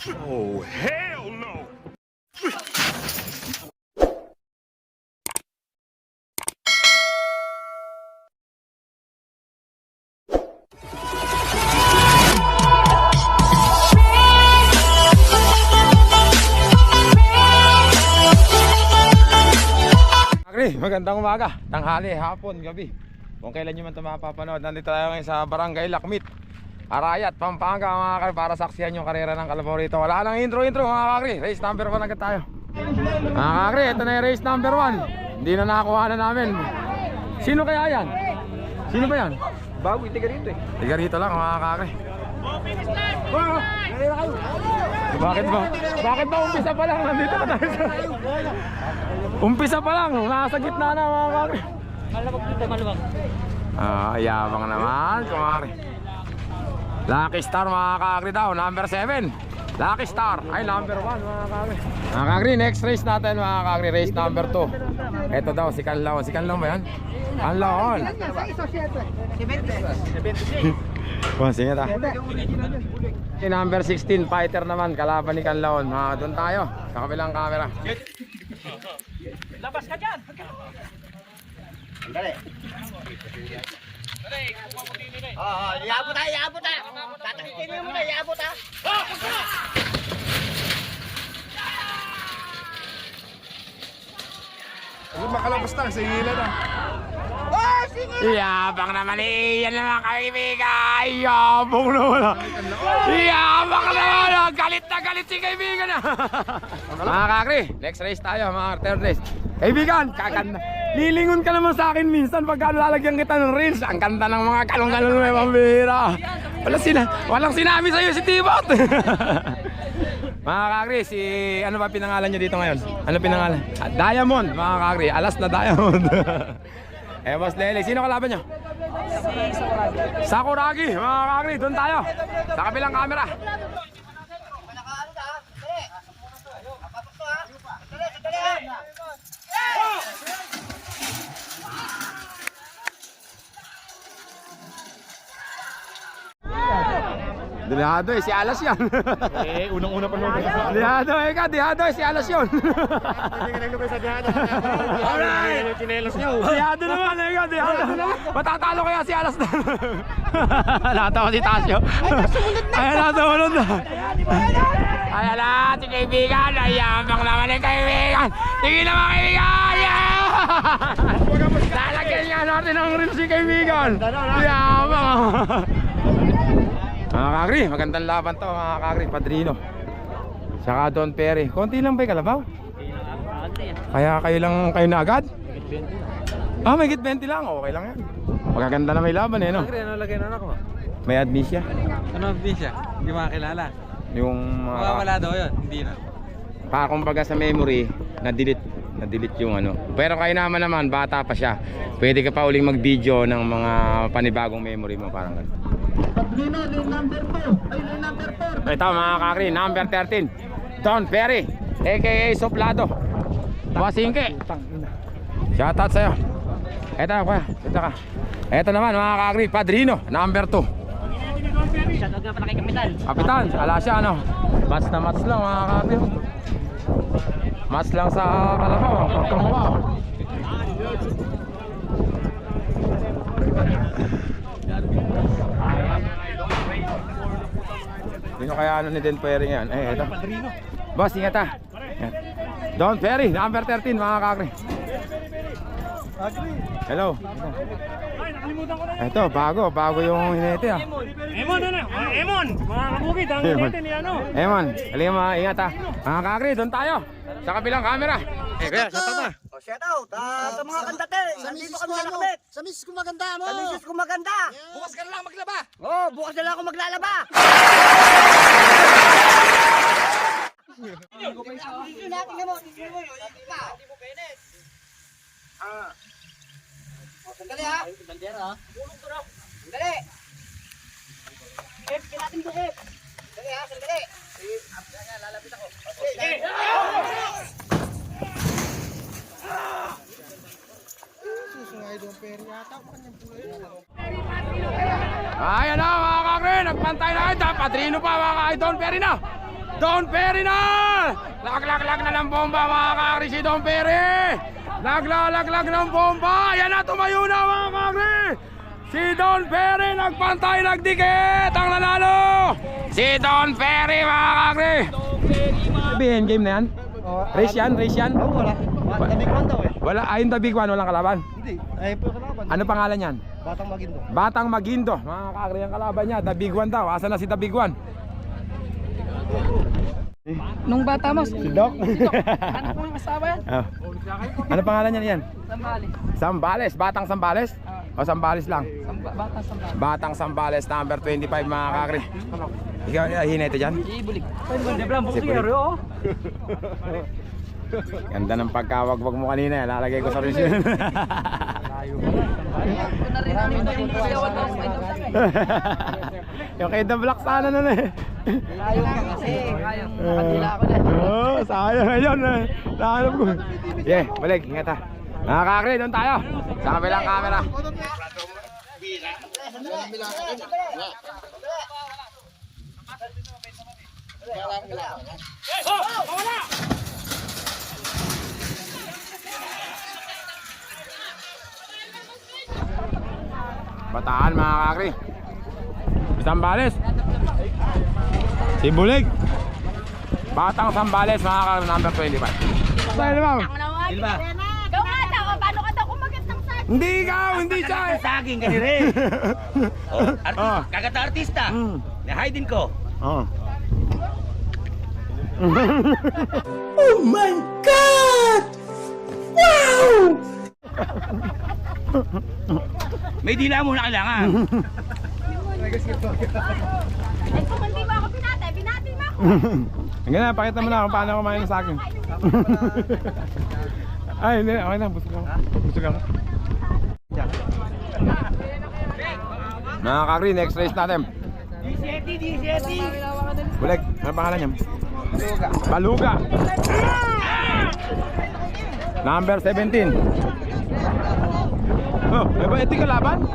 Oh, hell no! Magandang umaga, tanghali, hapon, gabi. Kung kailan nyo man ito mapapanood, nandito tayo ngayon sa Barangay Lakmit, Arayat, Pampanga mga kakri, para saksihan yung karera ng kalabaw rito. Wala nang intro mga kakri, race number 1 agad tayo. Mga kakri, ito na yung race number 1. Hindi na nakakuha na namin. Sino kaya yan? Sino ba yan? Bago, tiga rito eh. Tiga rito lang mga kakri. Bakit ba umpisa pa lang nandito na tayo sa... Umpisa pa lang, nasa gitna na mga kakri. Maluwag dito, maluwag. Yabang naman kumari. Lucky Star mga kakri daw, number 7. Lucky Star, ay number 1 mga kakri. Mga kakri, next race natin mga kakri, race number 2. Ito daw, si Kanlaon. Si Kanlaon ba yan? Kanlaon. 76. Sige ta. Number 16, fighter naman, kalaban ni Kanlaon. Doon tayo, sa kabilang camera. Labas ka dyan! Dali! Iabot ha! Iabot ha! Tatakitin mo muna! Iabot ha! Makalabas na, singila na. Yabang naman yan naman kaibigan. Yabang naman. Yabang naman. Galit na galit si kaibigan na. Mga kakri, next race tayo mga third race. Kaibigan, kaganda. Lilingon ka naman sa akin minsan pagka lalagyan kita ng reels. Ang ganda ng mga kalong-kalong may pambira. Walang sinabi sa'yo si Tibot. Mga kakri, si ano ba pinangalan nyo dito ngayon? Ano pinangalan? Diamond, mga kakri, alas na Diamond. Boss Lele, sino kalaban nyo? Si Sakuragi, mga kakri, doon tayo. Sa kabilang camera. Dihado si Alas yan. Unang-una pa naman. Dihado si Alas yun. Hindi ka sa dihado. Alright! Yung chinelos niyo. Dihado naman, dihado. Matatalo kaya si Alas na. Natawa si Tasyo. Ayan na, sumunod na. Ayan na, si kaibigan. Ayabang naman yung kaibigan. Sige naman kaibigan. Lalagyan nga natin ang rin si kaibigan. Ayabang. Mga kakri, magandang laban to mga kakri, Padrino saka Don Perry. Konti lang ba yung kalabaw? Kaya kayo na agad? May higit 20 lang, okay lang yan. Magaganda na may laban eh no? Ano lagay na ako? May admisya. Ano siya? Hindi makakilala. Yung Mawawala daw yun, hindi na. kumbaga sa memory, na-delete yung ano. Pero kayo naman, bata pa siya. Pwede ka pa uling mag-video ng mga panibagong memory mo, parang gano'n. Ito mga kakri, number 13 Don Perry aka Soplado Basingke. Shoutout sa'yo. Ito ka. Ito naman mga kakri, Padrino number 2. Shoutout nga pala kay Kapitan, ala siya ano. Match na match lang mga kakri. Match lang sa kalabaw. Pagkamuha. Sino kaya ano ni Don Perry yan? Ito. Boss, ingat ha. Don Perry, number 13 mga kakri. Hello. Ito, bago yung hinete ha. Emon, Emon! Mga kabukid, ang hinete ni ano. Emon, halika mga ingat ha. Mga kakri, doon tayo. Sa kabilang camera. Kaya, shoutout na. Shout out! Sa mga kandate! Nandito kami sa Lakmit! Sa misis ko maganda mo! Sa misis ko maganda! Bukas ka na lang maglaba! Bukas na lang ako maglalaba! Sandali ha! Sandali! Kinatin ko F! Sandali ha! Sandali! Lalapit ako! Ayan na mga kakri, nagpantay na ito. Padrino pa mga Don Perry na. Don Perry na! Laglag na ng bomba mga kakri si Don Perry! Naglalaglag ng bomba! Yan na, tumayo na mga kakri! Si Don Perry nagpantay, nagdikit! Ang nanalo! Si Don Perry mga kakri! Sabihin, game na yan? Race yan? Race yan? Oo, wala. The big one daw eh. Wala, ayun the big one, walang kalaban. Hindi. Ay, po kalaban. Ano pangalan yan? Batang Maguindo. Batang Maguindo. Mga kakri ang kalaban niya, the big one daw. Asa na si the big one? Nung bata mo, si Doc. ano po yung kasama yan? Oh. Ano pangalan niya yan? Sambali. Sambales, Batang Sambales? O Sambales lang? Bata Sambali. Batang Sambales, number 25 mga kakri. Ikaw, hinete dyan? Ibulig. Si Bulig. Ganda ng pagkawag-wag mo kanina, lalagay ko sa resume. Kung narinig mo yung siyawan daw sa kayo. Yung kay The Black sana nun eh. Ayaw ka kasi. Ayaw. Nakatila ako na. Oo, sayang ngayon eh. Nahanap ko. Yeah, balik, ingat ha. Mga kakri, doon tayo. Sa kabilang camera. Bataan mga kakri. Sambales. Si Bulig. Batang Sambales mga kakri, number 25. Tayo naman. Silva. Ikaw nga daw, paano ka daw kumagat ng saging? Hindi ikaw, hindi siya. Saging, ganyan rin. Kagata artista. Nahay din ko. Oh. Oh my God! Wow! May dila mo na kailangan. Eh kung hindi mo ako pinatay, binati mo ako. Hanggang na, pakita mo na kung paano kumain ng saging. Ay, hindi, okay na, busog ako. Busog ako. Mga kakri, next race natin. Bulig, ano pangalan niya? Baluga. Number 17. Oh, may ba ito kalaban?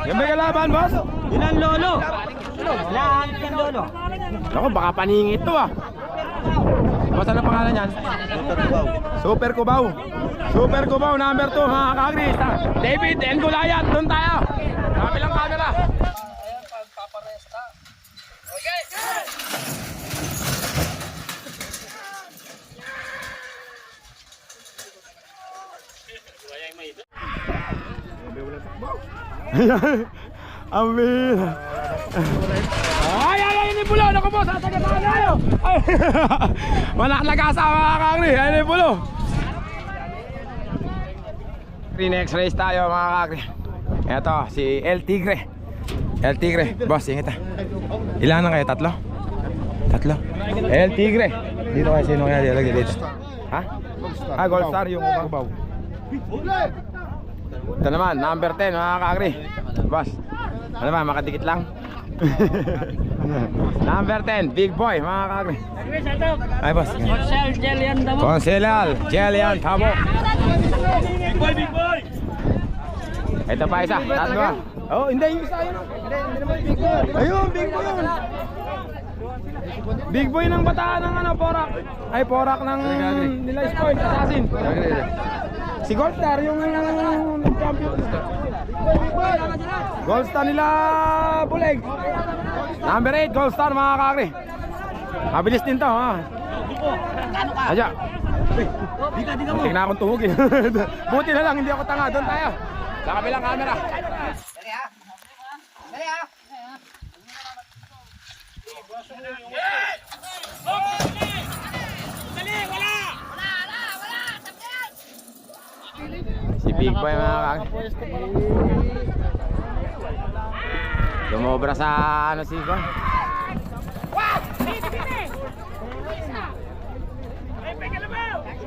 Yan ba kalaban, boss? Ilan lolo? Lahat ng lolo. Ako, baka paningit to ah. Boss, ano pangalan yan? Super Cubao. Super Cubao, number 2, mga kakri. David and Goliath, doon tayo. Kabilang camera. Amin. Ay, ini pulo. Naku po, sasagatan tayo. Ay, malaklagasa mga kakri. Ay, ini pulo. Next race tayo mga kakri. Ito, si El Tigre. El Tigre. Boss, ingat ha. Ilan na kayo? Tatlo? Tatlo? El Tigre. Dito kayo, sino kaya dilagay dito? Ha? Ah, Gold Star yung umabaw. Ito naman, number 10 mga kakri. Boss, ano ba, makadikit lang? Number 10, Big Boy mga kakri. Ay boss, Conselal Jelian Tabo. Big boy, big boy! Ito pa isa, tatlo. Oh, hindi yung isa yun. Ayun, Big Boy yun. Big Boy ng Bataan ng ano, Porak. Ay, Porak ng nila Sport, Assassin. Si Goldstar yung champion. Goldstar nila Bulig. Number 8, Goldstar mga kakri. Mabilis din to ha. Aja. Tingnan akong tuhog eh. Buti na lang, hindi ako tanga. Doon tayo. Sa kabilang camera. Dali ha. Dali ha. Si Big Boy mga kakri. Lumobra sa ano si Gon.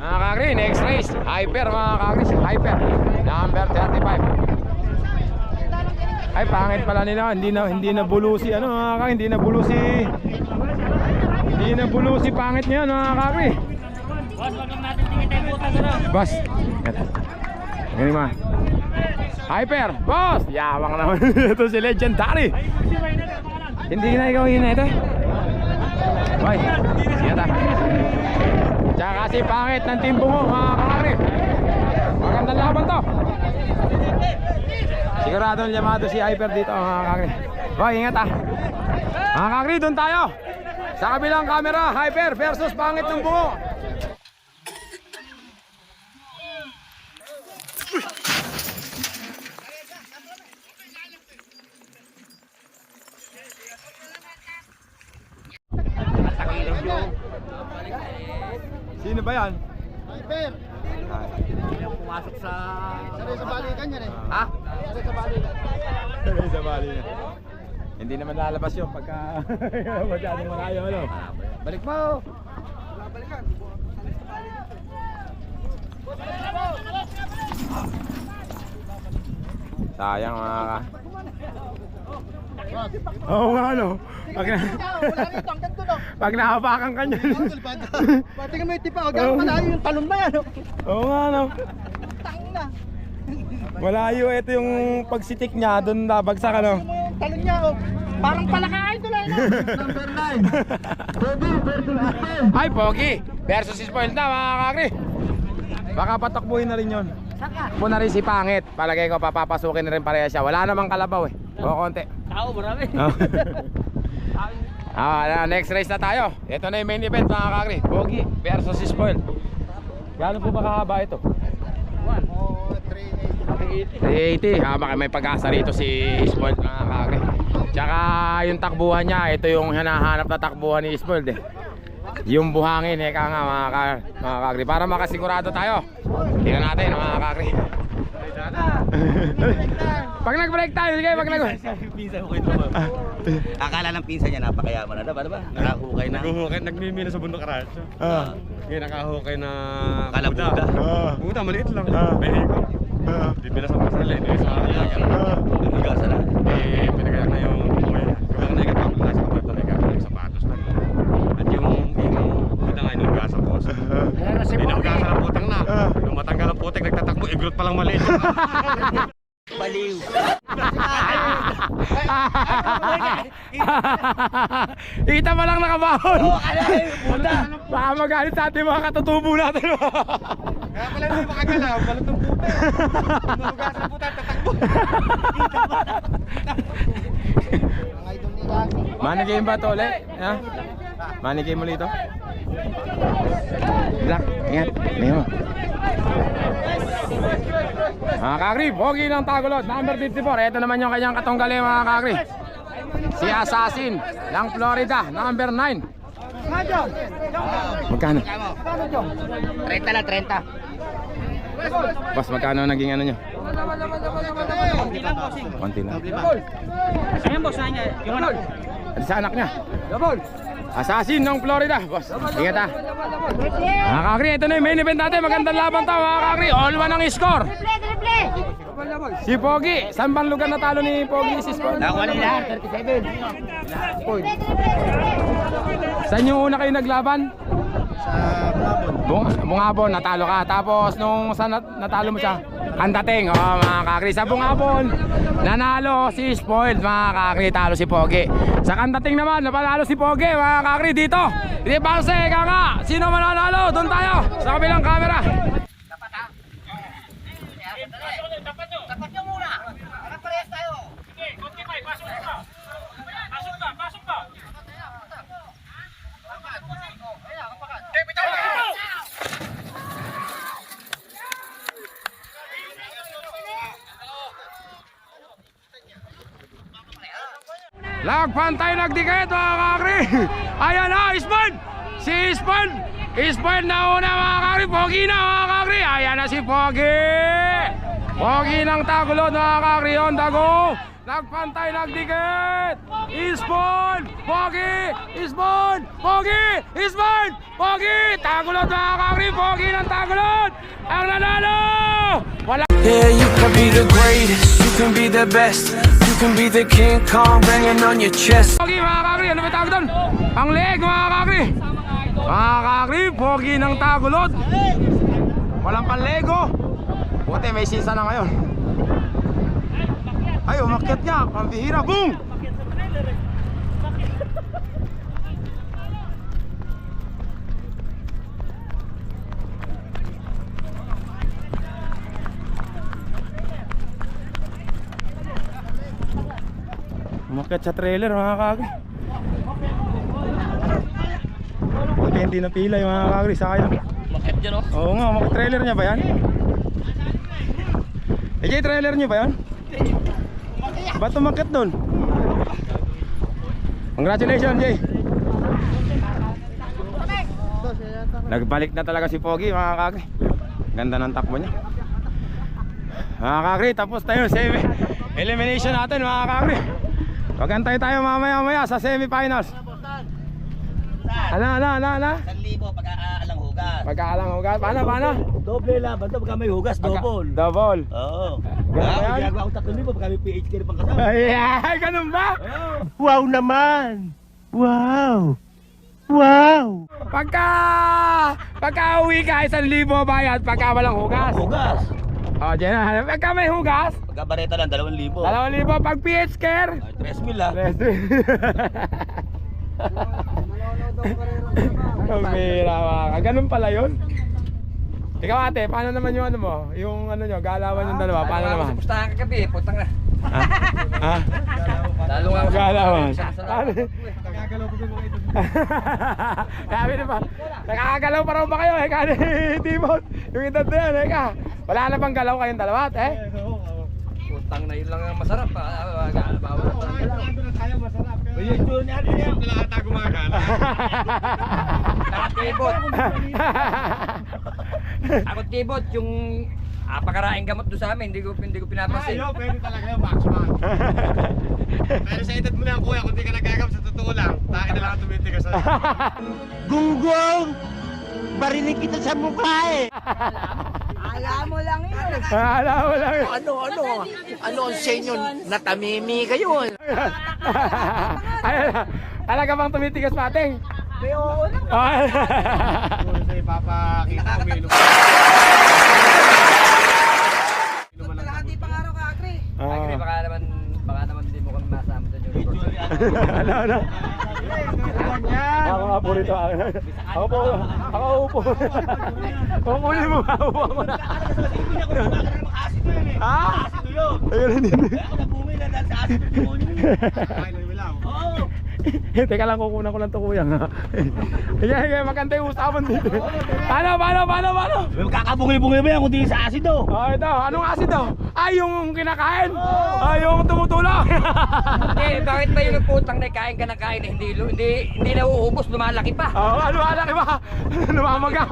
Mga kakri, next race. Hyper mga kakri, si Hyper. Number 35. Ay, pangit pala nila. Hindi na bulusi ano mga kakri, hindi na bulusi pangit niya mga kakri. Boss, wag lang natin tingin tayo butas ano. Boss. Ganun ma. Hyper, boss! Yawang naman. Ito si Legendary. Hindi na ikaw hina ito. Hoy, sige ta. Tsaka si pangit ng timbungo, mga kakakri. Magandang laban to. Siguradong llamado si Hyper dito, mga kakakri. Hoy, ingat ah. Mga kakakri, doon tayo. Sa kabilang camera, Hyper versus pangit ng bungo. Sino ba yan? Hyper! Pumasok sa... Saray sa balikan yan eh. Ha? Saray sa balikan. Sa bali na. Hindi naman lalabas yun pagka masyadong malayo, ano? Balik mo! Sayang mga ka. Oo nga no. Wala rito, ang ganito no. Pag nakapakan ka niyan. Pati nga may tipa, huwag kang malayo yung talon ba yan. Oo nga no. Tangin na. Malayo, ito yung pagsitik niya, doon nabagsak ano. Ano mo yung talon niya, oh. Parang palakain tuloy na. Number 9. Ay, Pogi versus Spoiled na mga kakri. Baka patakbuhin na rin yun. Po na rin si Pangit. Palagay ko papapasukin na rin pareha siya. Wala namang kalabaw eh. O konti. Tao, marami. Next race na tayo. Ito na yung main event mga kakri. Pogi versus Spoiled. Gano'n po ba kahaba ito? 380. Baka may pag-asa rito si Spoiled mga kakri. Tsaka yung takbuhan niya, ito yung hinahanap na takbuhan ni Spoiled eh. Yung buhangin, eka nga mga kakri. Para makasigurado tayo. Tingnan natin mga kakri. Pag nag-break tayo, sige pag nag-break. Pinsan ko ito. Akala ng pinsan niya napakayaman na. Diba? Nakahukay na. Naghuhukay, nagmimila sa bundok karasyo. Ngayon nakahukay na Kalabuda. Buda, maliit lang. Behiko. Bibila sa pasarila, hindi sa akin. Lumigasan na. Pinagayak na yung buhay. Kaya na ikat ako sa kapat na ikat yung sapatos na. At yung buda nga inugasan ko. Inugasan ang putang na. Nung matanggal ang putek, nagtatakbo, igrot palang maliit. Baliw. Kita mo lang nakabahon. Oo, kalahin. Buda. Baka magalit sa ating mga katutubo natin. Kaya pala hindi makagalaw, balot ng puta. Manugasan ng puta, tatakbo. Ang idol nila. Money game ba ito ulit? Ha? Money game ulit ito? Black, ingat. Leo. Mga kakri, Pogi ng Tagolod, number 54. Ito naman yung kanyang katunggali mga kakri. Si Assassin ng Florida, number 9. Magkano? 30 lang, 30. Boss, magkano naging ano nyo? Konti lang. Ayan boss, na niya. Yung ano? At sa anak niya. Assassin ng Florida. Boss, ingat ah. Mga kakri, ito na yung main event natin. Magandang laban to mga kakri. All one ang score. Triple! Si Pogi, saan bang lugar natalo ni Pogi si Sport? Nakuha nila, 37. Saan yung una kayo naglaban? Bungabon, natalo ka. Tapos nung saan natalo mo siya? Kandating, mga kakri. Sa Bungabon, nanalo si Spoiled, mga kakri. Talo si Pogi. Sa Kandating naman, napanalo si Pogi, mga kakri. Dito, di bangse, ika nga. Sino mananalo? Doon tayo, sa kabilang camera. Tapat nyo muna. Para parehas tayo. Sige, konti pa, pasok ka. Pasok ka, pasok ka. Lagpantay nagdikit mga kakri. Ayan na, Spoiled. Si Spoiled. Spoiled na una mga kakri. Pogi na mga kakri. Ayan na si Pogi. Pogi ng Tagolod mga kakri. On the go. Nagpantay nagdikit. Spoiled. Pogi. Spoiled. Pogi. Spoiled. Pogi. Tagolod mga kakri. Pogi ng Tagolod. Ang nanalo. Wala. Yeah, you can be the greatest, you can be the best, you can be the King Kong banging on your chest. Pogi mga kakri, ano ba tawag doon? Ang leeg mga kakri. Mga kakri, Pogi ng Tagolod. Walang panlego. Buti may sisa na ngayon. Ay, umakyat niya. Pambihira. Boom! Umakyat sa trailer mga kagri. Buti hindi napila yung mga kagri. Sakay lang. Umakyat dyan, oh. Oo nga, trailer niya ba yan? Jay, trailer niya ba yan? Ba't umakyat doon? Congratulations, Jay. Nagbalik na talaga si Pogi mga kagri. Ganda ng takbo niya. Mga kagri, tapos tayo semi elimination natin mga kagri. Pagantay tayo mamaya sa semifinals. Ano? 1,000 pag-aalang hugas. Pagkaalang hugas. Paano? Doble laban to, pagka may hugas, double. Double. Oo. Ganun ba yan? Ginagawa ko 3,000 pagka may PH carry pang kasama. Ay, ganun ba? Wow naman! Wow! Pagka uwi ka, 1,000 bayad pagka walang hugas. Hugas. O, dyan na. Pagka may hugas, Pagka bareta lang, 2,000. 2,000. Pag PH care, Ay, 3,000 ah. Kamera ka. Ganun pala yun. Ikaw ate, paano naman yung ano mo? Yung ano nyo, galawan yung dalawa, paano naman? Pustahan ka gabi, putang na. Ha? Lalo nga Galawan. Nagagalaw ko mga ito. Sabi na ba? Nakakagalaw pa raw ba kayo eh? Kani Timot. Yung edad na yan eh ka. Wala na bang galaw kayong dalawa eh? Putang na yun lang ang masarap. Bawal na Tayo masarap. Uy, ito niya, ano yan? Wala ata gumagana. Tibot. Ako tibot yung apakaraing gamot doon sa amin, hindi ko pinapansin. Ayaw, pwede talaga yung Maxman. Pero sa edad mo na yan, kuya, kung di ka nagagam sa totoo lang, takin na lang ang tumitigas sa... Gunggong! Barinig kita sa mukha eh! Alam mo lang yun. Alam mo lang yun. Ano ang senyo? Natamimi kayo! Talaga bang tumitigas pating? Oo lang. Kung sa ipapakita ko may Kalahati pang araw ka, Akri. Akri, baka naman hindi mo kami masama sa Junior. Ano? Ako nga po rito. Ako upo. Kukunin mo, maupo ako na. Ha? Ayun, hindi. Teka lang, kukunan ko lang ito kuya nga. Kaya magkantay usapan dito. Paano? Magkakabungi-bungi ba yan kung di sa asido? Oh, ito. Anong asido? Ay, yung kinakain. Ay, yung tumutulong. Bakit ba yung putang na kain ka ng kain hindi na uubos, lumalaki pa? Oo, ano ba? Lumamaga.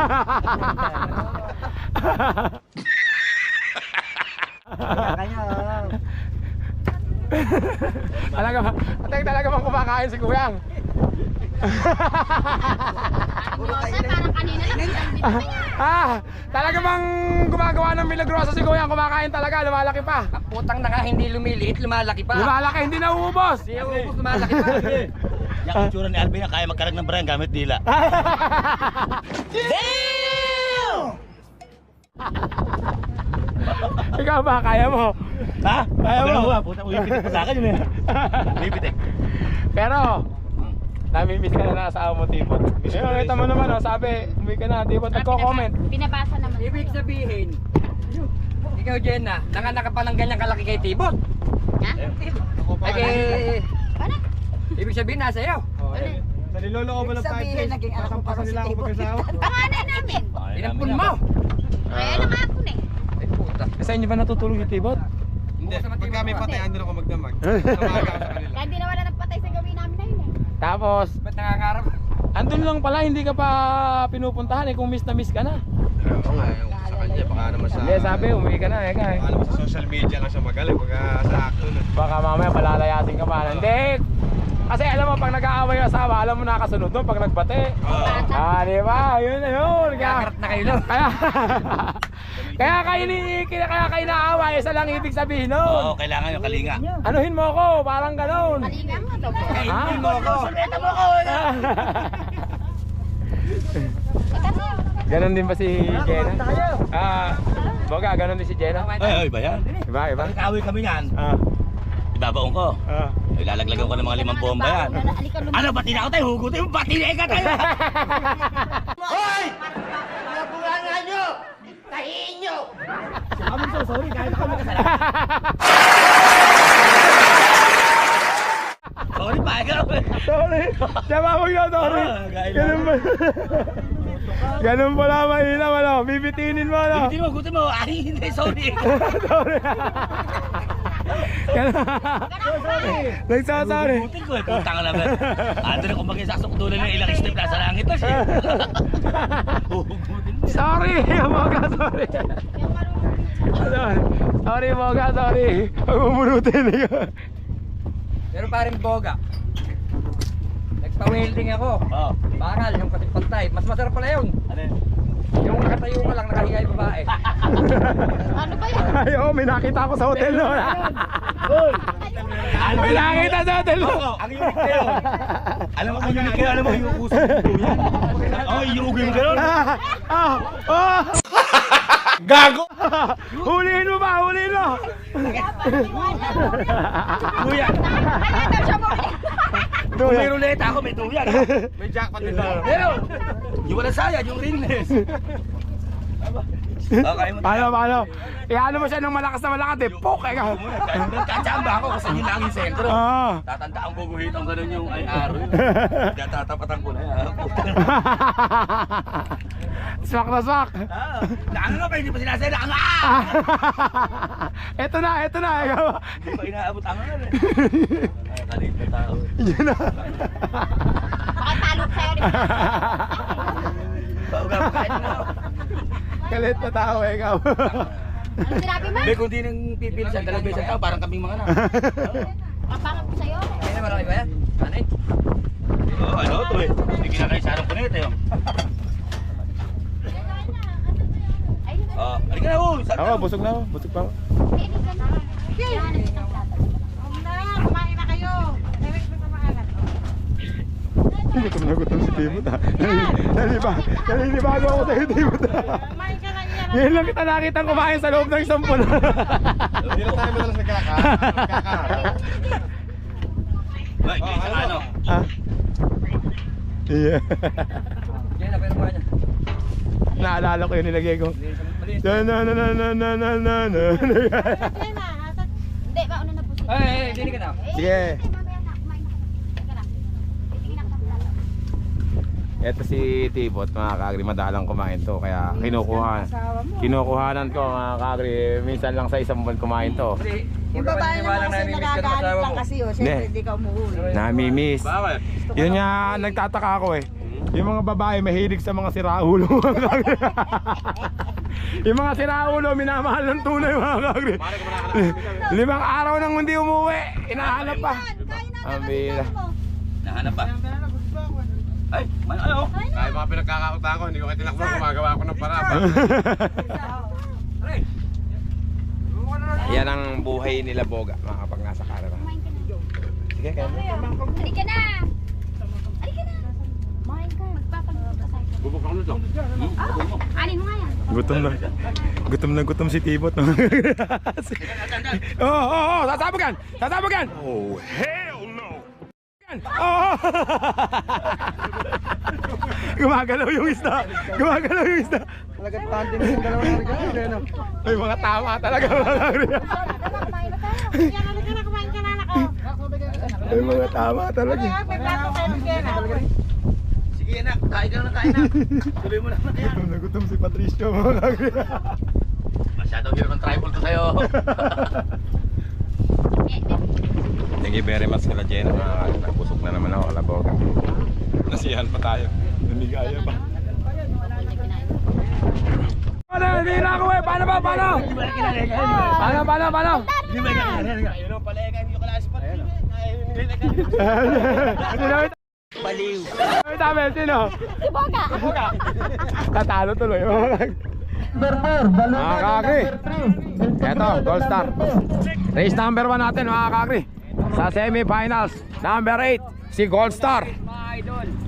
Talaga bang kumakain si Kuyang? Parang kanina lang. Talaga bang gumagawa ng milagrosa si Kuyang? Kumakain talaga, lumalaki pa. Putang na nga, hindi lumiliit, lumalaki pa. Lumalaki, hindi nauubos. Hindi uubos, lumalaki pa. Yung itsura ni Alvin na kaya magkarag ng brand gamit dila. Ikaw ba, kaya mo? Ha? Kaya mo? Puta, ulipitik pa sa akin yun eh. Ulipitik. Pero, namimiss ka na ng asawa mo, Tipot. Kita mo naman, sabi, umuwi ka na, Tipot, nagko-comment. Binabasa naman. Ibig sabihin, ikaw Jenna, nanganak ka pa ng ganyang kalaki kay Tibot. Ha? Ay, Paano? ibig sabihin nasa iyo. Nalilolo ko ba ng 5 days? naging anak ko pa Kasampasan nila ako pagkasawa. Pangalan namin. Inampun mo. Ay, alam ako na eh. Ay puta. Sa inyo ba natutulog si Tipot? Hindi, pag kami patayan din ako magdamag. Namaga ako sa kanila. Kaya hindi na wala nagpatay sa gawin namin na yun eh. Tapos, Ba't nangangarap? andun lang pala, hindi ka pa pinupuntahan kung miss na miss ka na. Oo nga, yung sa kanya, baka naman sa... Hindi, sabi, umuwi ka na Baka naman sa social media lang siya magaling, pagka sa acto na. Baka mamaya palalayasin ka pa. Hindi! Kasi alam mo, pag nag-aaway yung asawa, alam mo nakasunod doon pag nagbate. Di ba? Yun na yun. Nagkakarat na kayo lang. Kaya kayo naaaway, isa lang ibig sabihin nun. Oo, kailangan yung kalinga. Anuhin mo ako, parang ganon. Kalinga nga daw. Ha? mo ako. Suleta mo ako. Ganon din ba si Jenna? Boga, ganon din si Jenna? Ay, ba yan? Iba? Nag-away kami yan. ibabaon ko. Ah. Ilalaglagan ko ng mga 5 bomba yan. Ano, bati na ako tayo? Hugutin mo, bati na ka tayo! Sorry pa, ikaw. Sorry. Tumawag na, sorry. Ganun ba? Ganun pala mahina mo, no? Bibitinin mo, no? Hindi mo, hugutin mo. Ay, hindi, sorry. Sorry. Nagsasorry. Hugutin ko eh, putang ka naman. Ando na kung mag-isasok dulo ng ilang step nasa langit na siya. Hugutin mo. Sorry, Moga, sorry. Sorry, Moga, sorry. Pagmumunutin ko. Pero paring boga. Nagpa-welding ako. Oo. Bakal, yung patipantay. Mas masarap pala yun. Ano yun? Yung nakatayo ka lang, nakahiga yung babae. Ano ba yan? Ay, oh, may nakita ako sa hotel no. May nakita sa hotel no. Ang unique na yun. Alam mo, ang unique na, alam mo, yung uso mo yan. Oo, yung ugay mo gano'n. Gago! Hulihin mo ba? Hulihin mo! Kuya, Ano daw siya mo? kung may ruleta ako, may duyan. May jackpot din daw. Meron. Yung walang sayad, yung ringless. Okay mo. Paano? Iano mo siya ng malakas na malakas eh. Poke ka! Nagkachamba ako kasi yun lang yung sentro. Ah. Tatandaan ko guhitang ganun yung ay araw yun. Kaya tatapatan ko na yan. Swak na swak! Naano na pa, hindi pa sinasaya. Naano! Eto na! Hindi pa inaabot ang ano eh. Ay, kalit na tao. Yun na! Baka talo sa'yo. Bauga pa kahit na. Kalit na tao eh, ikaw. Ano sinabi mo? Hindi, kung di nang pipili siya, dalawa isang tao, parang kaming mga na. Kapangap ko sa'yo. Ay na malaki ba yan? Ano eh? Oo, ano ito eh. Hindi kinakain sa anong punit eh. Ay, hindi ka Halika na, oh. Ako, busog na ako. Busog pa ako. Hindi ka na. Yan, kumain na kayo. Gutom na gutom si Timot ha. Naninibago ako sa'yo, Timot ha. Ngayon lang kita nakitang kumain sa loob ng isang puno. Hindi na tayo madalas nagkakaroon. Ay, guys, ano? Ah. Yeah. Diyan na, pero niya. Naalala ko yun nilagay ko. Na. Hindi, mauna na po siya. Ay, dili ka na. Sige. Mamaya na, kumain na. Teka lang. Titingin ako sa lalo. Eto si Tibot, mga kaagri, madalang kumain to. Kaya kinukuhanan ko, mga kaagri. Minsan lang sa isang buwan kumain to. Yung babae naman kasi nagagalit lang kasi oh, siyempre hindi ka umuwi. Namimiss. Bawal. Yun nga, nagtataka ako eh. Yung mga babae mahilig sa mga siraulo. Yung mga siraulo, minamahal ng tunay, mga kaagri. 5 araw nang hindi umuwi. Inahanap pa. Ambila. Nahanap pa. Ay, ano? Kaya mga pinagkakautan ko, hindi ko kayo tinakbo, gumagawa ako ng paraan. Yan ang buhay nila Boga, mga kapag nasa karera. Kumain ka na. Sige, kaya mo. Halika na. Halika na. Kumain ka. Magpapagod ka sa'yo. Bubuk ako nito. Anin mo nga yan. Gutom si Tibot. Oo, sasabagan. Oh, hell no. Oo. Gumagalaw yung isda. Talagang tandem yung dalawang regalo. May mga tama talaga, mga kaagri. Kumain na tayo. Yan, halika na. Kumain ka na, nako. May mga tama talaga. May plato tayo ng kena. Sige na, kain ka na. Tuloy mo na. Gutom si Patricio, mga kaagri. Masyadong hirap ng tribal to sa'yo. Thank you very much kala Jenna, mga kaagri. Nabusog na naman ako, kala Boga. Nasiyahan pa tayo. Namigaya pa. Hindi na ako eh! Paano? Di ba kinaleka? Paano? Di ba kinaleka? Yun ang paleka, hindi ko kala-spot. Sino? Baliw. Sino? Si Boga. Tatalo tuloy. Mga kakri. Eto, Gold Star. Race number 1 natin, mga kakri. Sa semi-finals, number 8, si Gold Star.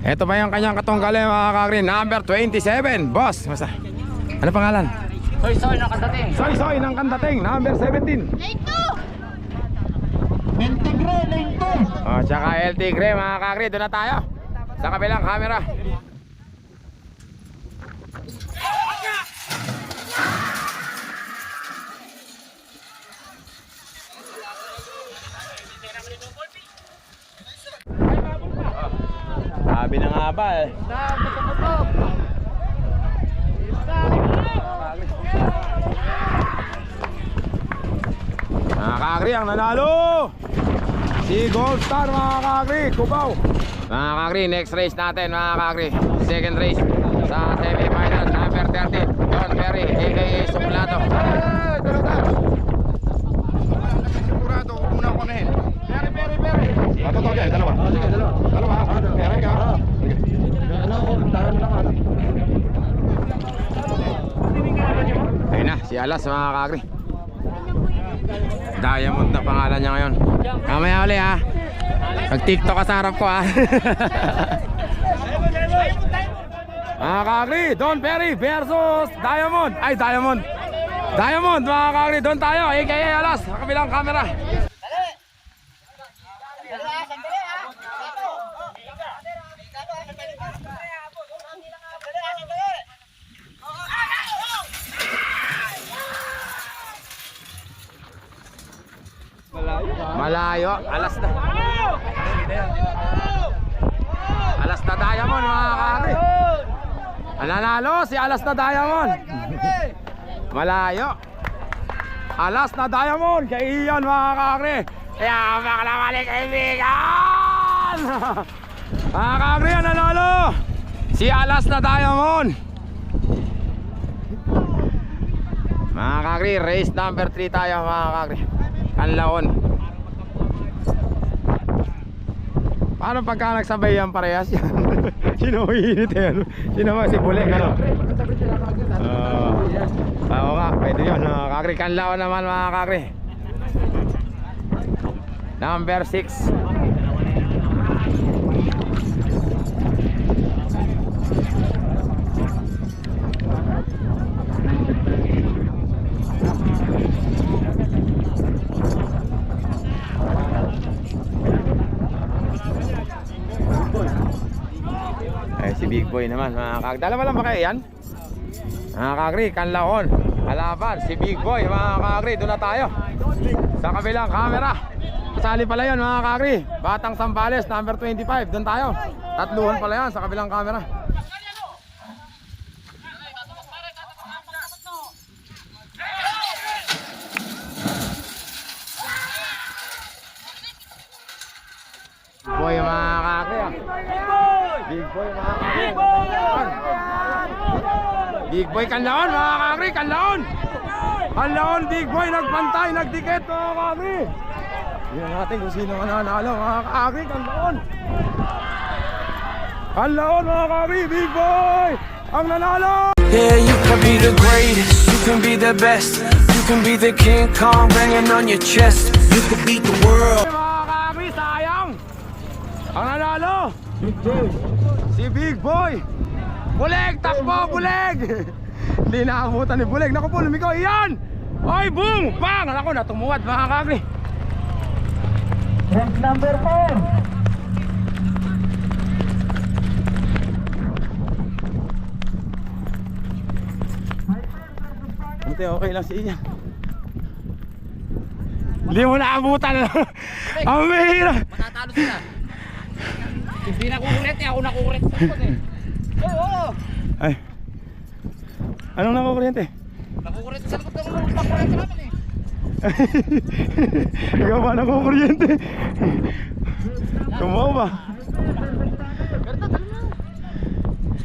Eto pa yung kanyang katunggali, mga kakri. Number 27, boss. Basta. Ano pangalan? Soy ng kandating. Soy ng Kandating, number 17. Late to. Oh, tsaka El Tigre mga kakri, doon na tayo sa kabilang camera. Sabi na nga ba eh. Mga kakri, ang nanalo si Gold Star mga kakri, Cubao. Mga kakri, next race natin mga kakri, second race sa semi-finals, number 13 John Perry aka Suplado. Sigurado, una ko kunahin. Peri. Totoo yan, dalawa. Sige, dalawa. Peri ka. Ayun na, si Alas mga kakri. Diamond na pangalan niya ngayon. Kamaya uli ha. Nag-TikTok ka sa harap ko ha. Mga kakri, Don Perry versus Diamond. Ay, Diamond mga kakri, doon tayo. aka Alas, sa kabilang camera. Malayo, alas na. Alas na Diamond mga kakri. Nanalo si Alas na Diamond. Malayo. Alas na Diamond kay Ian mga kakri. Kaya makamali kaibigan. Mga kakri, nanalo si Alas na Diamond. Mga kakri, race number 3 tayo mga kakri. Kanlaon. Paano pagka nagsabay yan parehas yan? Sino hihinit yan? Sino ba? Si Bulek ano? Oo nga, pwede yun mga kakri. Kanlaon naman mga kakri. Number 6. Si Big Boy naman mga kakri. Dalawa lang ba kayo yan? Mga kakri, Kanlaon Halaban, si Big Boy mga kakri. Doon na tayo sa kabilang camera. Kasali pala yan mga kakri. Batang Sambales number 25. Doon tayo. Tatluhan pala yan sa kabilang camera. Boy mga kakri. Big Boy mga kakri. Big Boy Kanlaon mga kakri. Kanlaon Big Boy nagpantay, nagdikit mga kakri. Tingnan natin kung sino mananalo mga kakri. Kanlaon mga kakri. Big Boy ang nanalo. Yeah, you can be the greatest, you can be the best, you can be the King Kong banging on your chest. You can beat the world. Mga kakri, sayang. Ang nanalo si Big Boy. Buleg, takbo, Buleg. Hindi nakabutan ni Buleg. Naku po, lumiko, iyan. Oy, boom, bang. Naku, natumuwad mga kakri. Rank number 4. Buti okay lang si Ian. Hindi mo naabutan. Ang mahirap. Matatalo sila. Hindi na kukulit eh, ako na kukulit sa likod eh. Oo! Ay. Anong nakukuryente? Nakukulit sa likod ng pakulit sa namin eh. Ikaw ba nakukuryente? Tumaw ba?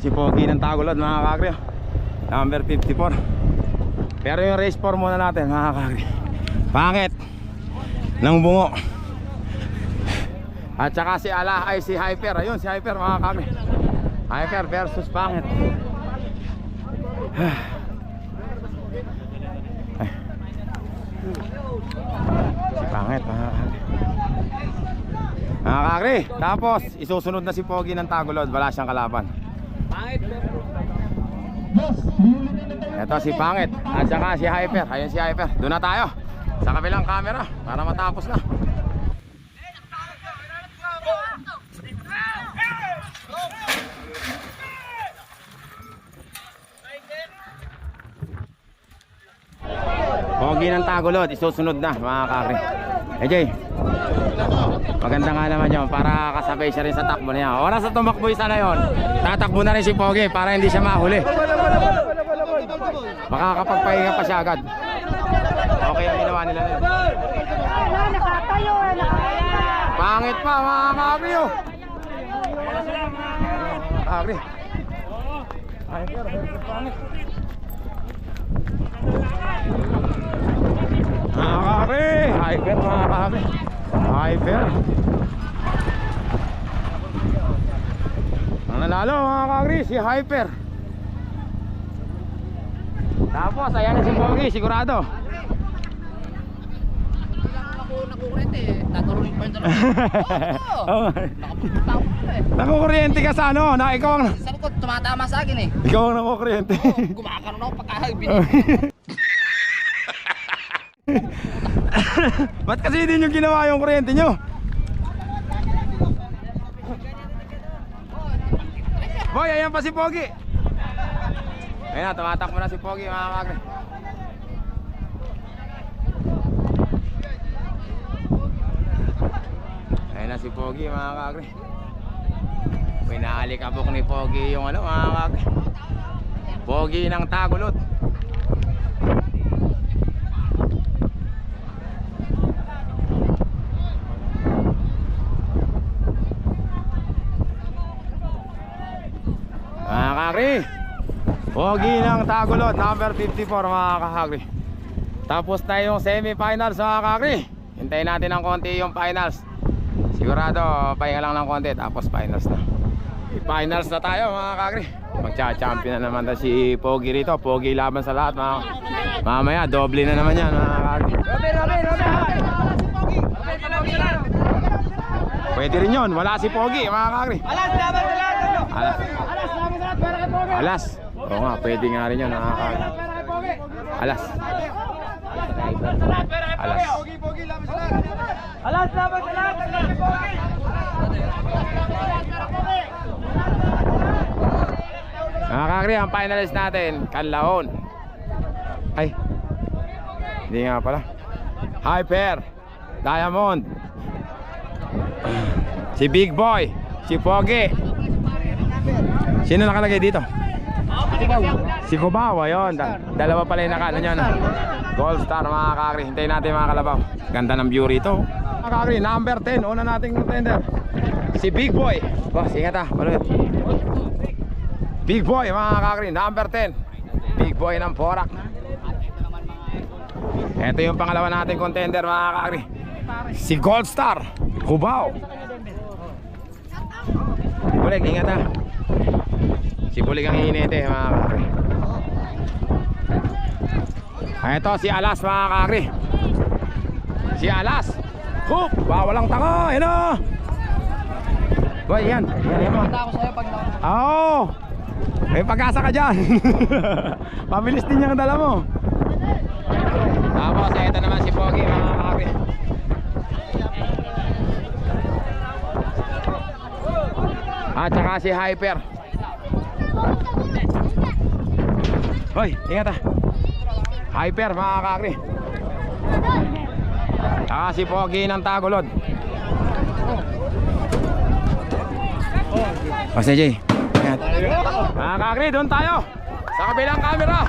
Si Pogi ng Tagolod mga kakri. Number 54. Pero yung race 4 muna natin mga kakri. Pangit ng bungo. At saka si si Hyper. Ayun si Hyper mga kakri. Hyper versus Pangit. Si Pangit mga kakri. Mga kakri. Tapos isusunod na si Pogi ng Tagolod. Wala siyang kalaban. Ito si Pangit. At saka si Hyper. Ayun si Hyper. Doon na tayo sa kabilang camera para matapos na. Pogi ng Tagolod, isusunod na mga kakri. Jay, maganda nga naman yun para kasabay siya rin sa takbo niya. Oras na tumakbo isa na yun, tatakbo na rin si Pogi para hindi siya mahuli. Makakapagpahinga pa siya agad. Okay ang ginawa nila na yun. Nakatayo. Pangit pa mga kakri oh. Kakri. Mga kakri, hyper mga kakri. Hyper. Ang nanalo mga kakri, si Hyper. Tapos ayan na si Pogi, sigurado. Naturunin pa yung dalawa. Oo. Nakapagtapos pa eh. Nakukuryente ka sa ano, na ikaw ang Sa likod, tumatama sa akin eh. ikaw ang nakukuryente. Gumakaroon ako pagkahagpin. Ba't kasi hindi nyo ginawa yung kuryente nyo? Boy, ayan pa si Pogi. Ayun na, tumatakbo na si Pogi mga kakri. Ayun na si Pogi mga kakri. Pinahalikabok ni Pogi yung ano mga kakri. Pogi ng Tagolod. Mga kakri, Pogi ng Tagolod, number 54 mga kakri. Tapos na yung semi-finals mga kakri. Hintayin natin ng konti yung finals. Sigurado, pahinga lang ng konti, tapos finals na. I-finals na tayo mga kakri. Magcha-champion na naman na si Pogi rito. Pogi laban sa lahat mga. Mamaya, doble na naman yan mga kakri. Pwede rin yun, wala si Pogi mga kakri. Alas. Alas. Oo nga, pwede nga rin yun mga kakri. Alas. Alas. Mga kakri, ang finalist natin, Canlaon. Ay, hindi nga pala. Hyper, Diamond, si Big Boy, si Pogi. Sino nakalagay dito? Si Cubao, ayun. Dalawa pala yung nakano nyo, no? Gold Star mga kakri. Hintayin natin mga kalabaw. Ganda ng view rito. Mga kakri, number 10, una nating contender, si Big Boy. Boss, ingat ha, malulit. Big Boy mga kakri, number 10. Big Boy ng Porac. Ito yung pangalawa nating contender mga kakri, si Gold Star, Cubao. Bulig, ingat ha. Si Bulig ang hinete mga kakri. Ito si Alas mga kakri. Si Alas, Hoop, walang taka, yun o. Boy, yan. Yan mo. Oo. May pag-asa ka dyan. Pabilis din yung dala mo. Tapos ito naman si Pogi mga kakri. At saka si Hyper. Hoy, ingat ha. Hyper mga kakri. Saka si Pogi ng Tagolod. O si Jay. Mga kakri, doon tayo sa kabilang camera.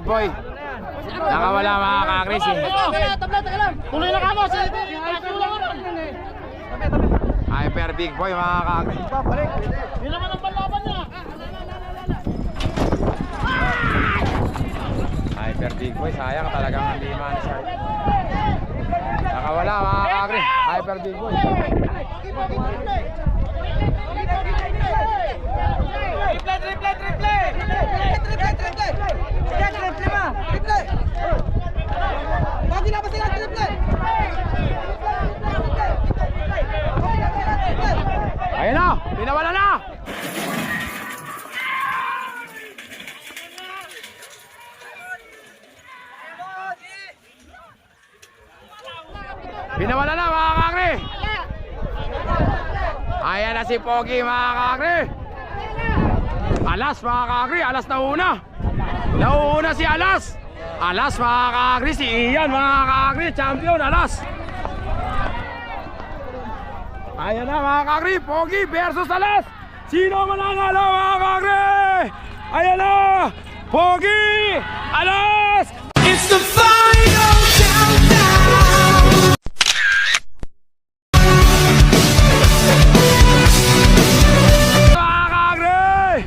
Boy. Nakawala mga kakris eh. Tuloy na kamo. Hyper Big Boy mga kakris. Hindi naman ang balaban niya. Hyper Big Boy, sayang talagang hindi man siya. Nakawala mga kakris. Hyper Big Boy. Ayun na, pinawala na. Pinawala na mga kakri. Ayan na si Pogi mga kakri. Alas mga kakri, Alas nauna. Nauna si Alas. Alas mga kakri, si Ian mga kakri, champion Alas. Ayan na mga kakri, Pogi versus Alas. Sino mananalo mga kakri? Ayan na, Pogi, Alas. It's the final countdown. Mga kakri!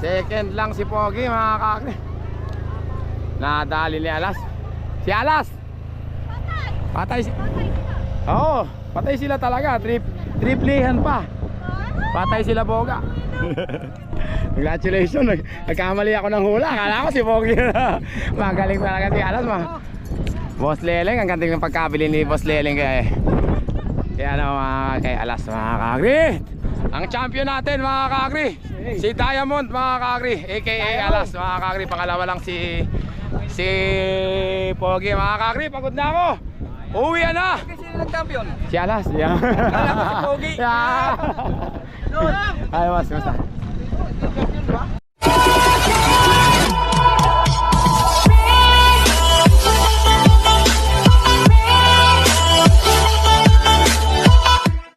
Second lang si Pogi mga kakri. Nadali ni Alas. Si Alas! Patay si... Oo, patay sila talaga. Triplihan pa. Patay sila Boga. Congratulations. Nagkamali ako ng hula. Akala ko si Pogi na. Magaling talaga si Alas Boss Leleng, ang gandang ng pagkabili ni Boss Leleng kaya ano mga kay Alas mga kakri. Ang champion natin mga kakri, si Diamond mga kakri, aka Alas mga kakri. Pangalawa lang si Pogi mga kakri. Pagod na ako. Uwi na. Sino nag-champion? Si Alas. Yeah. Kala ko si Pogi. Yeah. Ay, mas.